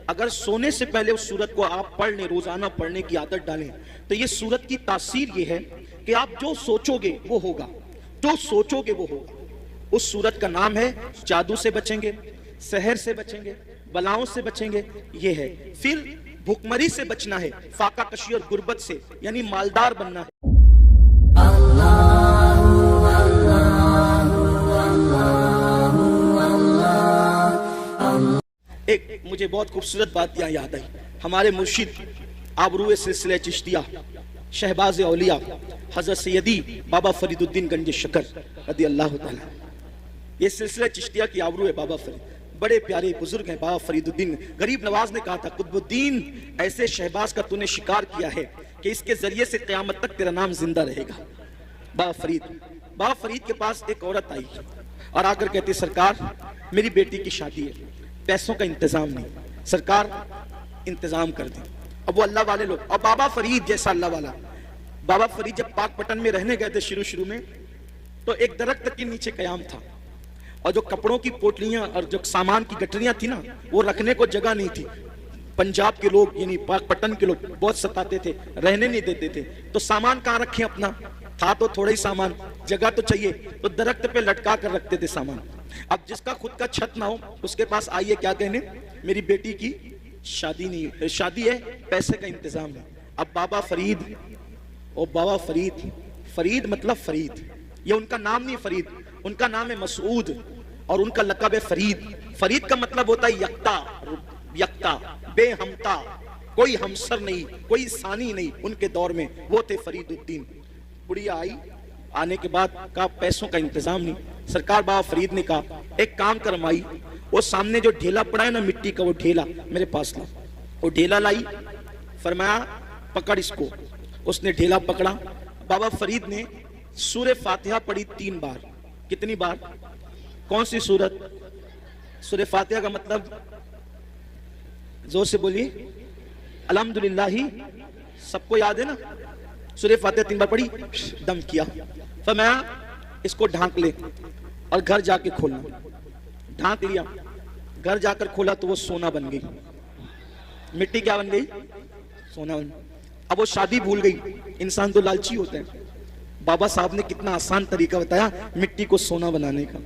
اگر سونے سے پہلے اس سورت کو آپ پڑھ لیں، روزانہ پڑھنے کی عادت ڈالیں، تو یہ سورت کی تاثیر یہ ہے کہ آپ جو سوچو گے وہ ہوگا، جو سوچو گے وہ ہوگا۔ اس سورت کا نام ہے جادو سے بچیں گے، سحر سے بچیں گے، بلاؤں سے بچیں گے، یہ ہے۔ پھر بھوکمری سے بچنا ہے، فاقہ کشی اور غربت سے، یعنی مالدار بننا ہے۔ ایک مجھے بہت خوبصورت بات یہاں یاد آئی، ہمارے مرشد آبروئے سلسلہ چشتیہ شہباز اولیاء حضرت سیدی بابا فرید الدین گنج شکر رضی اللہ تعالیٰ، یہ سلسلہ چشتیہ کی آبرو ہے بابا فرید، بڑے پیارے بزرگ ہیں بابا فرید الدین۔ غریب نواز نے کہا تھا قطب الدین ایسے شہباز کا تو نے شکار کیا ہے کہ اس کے ذریعے سے قیامت تک تیرا نام زندہ رہے گا۔ بابا فرید کے پاس ایک عورت آئی اور آ کر کہتی سرکار میری بیٹی کی شادی ہے، پیسوں کا انتظام نہیں، سرکار انتظام کر دیں۔ اب وہ اللہ والے لوگ، اور بابا فرید جیسا اللہ والا، بابا فرید جب پاک پٹن میں رہنے گئے تھے شروع میں، تو ایک درخت کے نیچے قیام تھا، اور جو کپڑوں کی پوٹلیاں اور جو سامان کی گٹریاں تھی نا، وہ رکھنے کو جگہ نہیں تھی۔ پنجاب کے لوگ یعنی پاک پٹن کے لوگ بہت ستاتے تھے، رہنے نہیں دیتے تھے، تو سامان کہاں رکھیں اپنا، تھا تو تھوڑا ہی سامان، جگہ تو چاہیے، تو درخت پہ لٹکا کر رکھتے تھے سامان۔ اب جس کا خود کا چھت نہ ہو اس کے پاس آئیے کیا کہنے، میری بیٹی کی شادی نہیں، شادی ہے، پیسے کا انتظام ہے۔ اب بابا فرید، فرید مطلب فرید، یہ ان کا نام نہیں فرید، ان کا نام ہے مسعود، اور ان کا لقب ہے فرید۔ فرید کا مطلب ہوتا ہے یکتا، بے ہمتا، کوئی ہمسر نہیں، کوئی ثانی نہیں ان کے دور میں، وہ تھے فرید الدین۔ بڑھیا آئی، آنے کے بعد کہا پیسوں کا انتظام نہیں، سرکار بابا فرید نے کہا ایک کام کر مائی، وہ سامنے جو ڈھیلا پڑا ہے نا مٹی کا، وہ ڈھیلا میرے پاس لا۔ وہ ڈھیلا لائی، فرمایا پکڑ اس کو۔ اس نے ڈھیلا پکڑا، بابا فرید نے سورہ فاتحہ پڑھی 3 بار۔ کتنی بار؟ کون سی سورت؟ سورہ فاتحہ کا مطلب زور سے بولیے، الحمدللہ ہی سب کو یاد ہے نا؟ سورہ فاتحہ 3 بار پڑھی، دم کیا، فرمایا اس کو ڈھانک لے اور گھر جا کے کھولنا۔ ڈھانک لیا، گھر جا کر کھولا تو وہ سونا بن گئی، مٹی کیا بن گئی؟ سونا بن گئی۔ اب وہ شادی بھول گئی، انسان تو لالچی ہوتا ہے، بابا صاحب نے کتنا آسان طریقہ بتایا مٹی کو سونا بنانے کا۔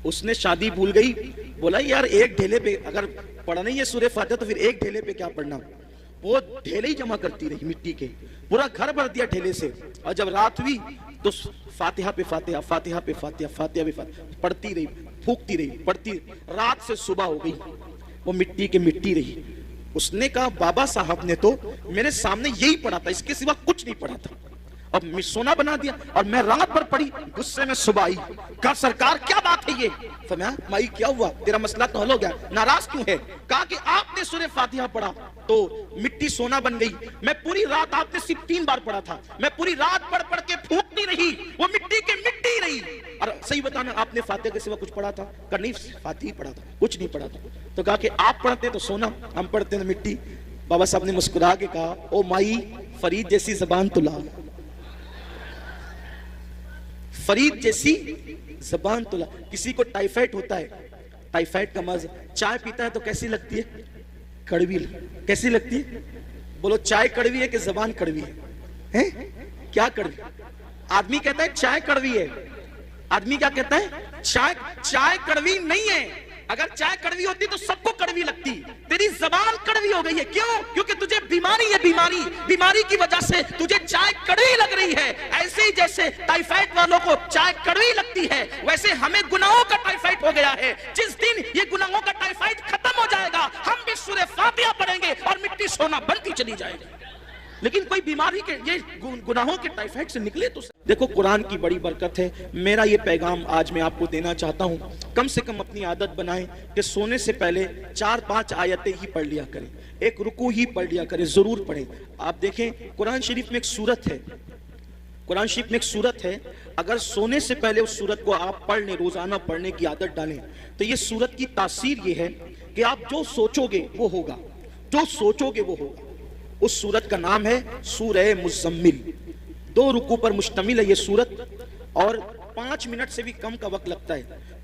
اس نے شادی بھول گئی، بولا یار ایک ڈھیلے پہ اگر پڑھنا ہی ہے سورہ فاتحہ تو پھر ایک ڈھیلے پہ کیا پڑھنا۔ وہ ڈھیلے ہی جمع کرتی رہی مٹی کے، پورا گھر بھر دیا ڈھیلے سے، اور جب رات ہوئی تو فاتحہ پہ فاتحہ، فاتحہ پہ فاتحہ، فاتحہ پہ فاتحہ پڑھتی رہی، پھونکتی رہی، پڑھتی، رات سے صبح ہو گئی، وہ مٹی کے مٹی رہی۔ اس نے کہا بابا صاحب نے تو میرے سامنے یہی پڑھا تھا، اس کے سوا کچھ نہیں پڑھا تھا، اب سونا بنا دیا، اور میں رات بھر پڑھی، غصے میں صبح آئی، کہا سرکار کیا بات ہے یہ؟ فرمایا مائی کیا ہوا، تیرا مسئلہ تو حل ہو گیا، ناراض کیوں ہے؟ کہا کہ آپ نے سورہ فاتحہ پڑھا تو مٹی سونا بن گئی، میں پوری رات، آپ نے صرف 3 بار پڑھا تھا، میں پوری رات پڑھ کے پھونکتی رہی، وہ مٹی کے مٹی رہی۔ اور صحیح بتانا آپ نے فاتحہ کے سوا کچھ پڑھا تھا؟ کہ نہیں فاتحہ پڑھا تھا، کچھ نہیں پڑھا تھا۔ تو کہا کہ آپ پڑھتے تو سونا، ہم پڑھتے تو مٹی۔ بابا صاحب نے مسکرا کے کہا او مائی فرید جیسی زبان تو لا، فرید جیسی زبان تو لا۔ کسی کو ٹائیفائڈ ہوتا ہے، ٹائیفائڈ کا مرض، چائے پیتا ہے تو کیسی لگتی ہے؟ کڑوی، کیسی لگتی ہے؟ بولو چائے کڑوی ہے کہ زبان کڑوی ہے؟ کیا کڑوی؟ آدمی کہتا ہے چائے کڑوی ہے، آدمی کیا کہتا ہے؟ چائے کڑوی نہیں ہے، اگر چائے کڑوی ہوتی تو سب کو کڑوی لگتی، تیری زبان کڑوی ہو گئی ہے۔ کیوں؟ کیونکہ تجھے بیماری ہے، بیماری کی وجہ سے تجھے چائے کڑوی لگ رہی ہے۔ ایسے ہی جیسے ٹائیفائڈ والوں کو چائے کڑوی لگتی ہے، ویسے ہمیں گناہوں کا ٹائیفائڈ ہو گیا ہے۔ جس دن یہ گناہوں کا ٹائیفائڈ ختم ہو جائے گا، ہم بھی سورہ فاتحہ پڑھیں گے اور مٹی سونا بنتی چلی جائے گی۔ لیکن کوئی بیماری کے یہ گناہوں کے ٹائیفائڈ سے نکلے تو دیکھو قرآن کی بڑی برکت ہے۔ میرا یہ پیغام آج میں آپ کو دینا چاہتا ہوں، کم سے کم اپنی عادت بنائیں کہ سونے سے پہلے 4-5 آیتیں ہی پڑھ لیا کریں، ایک رکوع ہی پڑھ لیا کریں، ضرور پڑھیں۔ آپ دیکھیں قرآن شریف میں ایک سورت ہے، قرآن شریف میں ایک سورت ہے، اگر سونے سے پہلے اس سورت کو آپ پڑھ لیں، روزانہ پڑھنے کی عادت ڈالیں، تو یہ سورت کی تاثیر یہ ہے کہ آپ جو سوچو گے وہ ہوگا، جو سوچو گے وہ ہوگا۔ اس سورت کا نام ہے سورہ مزمل، 2 رکوع پر مشتمل ہے یہ سورت، اور 5 منٹ سے بھی کم کا وقت لگتا ہے۔